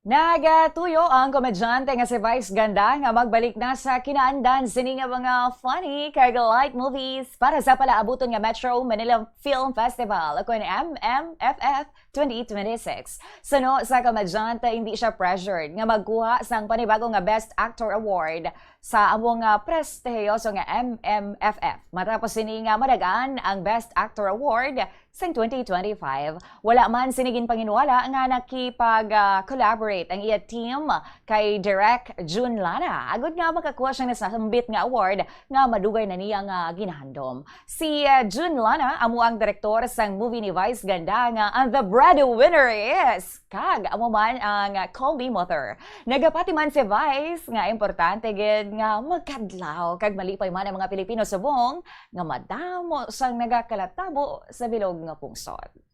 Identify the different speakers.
Speaker 1: Nagatuyo ang komedyante nga si Vice Ganda nga magbalik na sa kinaandan sini nga mga funny kag light movies para sa palaabuton nga Metro Manila Film Festival ako ni MMFF 2026. Sano sa komedyante hindi siya pressured nga magkuha sang panibago nga Best Actor Award sa among prestihiyoso nga MMFF. Matapos sini nga madagaan ang Best Actor Award sa 2025. Wala man sinigin panginuwala nga nakipag-collaborate ang iya team kay Direk June Lana. Agad nga makakuha siya na sa sambit nga award nga madugay na niya nga ginahandom. Si June Lana amo ang direktor sang movie ni Vice Ganda nga and the breadwinner is kag amo man ang Call Me Mother. Nagapati man si Vice nga importante gid nga magkadlaw kag malipay man ang mga Pilipino subong nga madamo sang nagakalatabo sa bilog nga pungsod.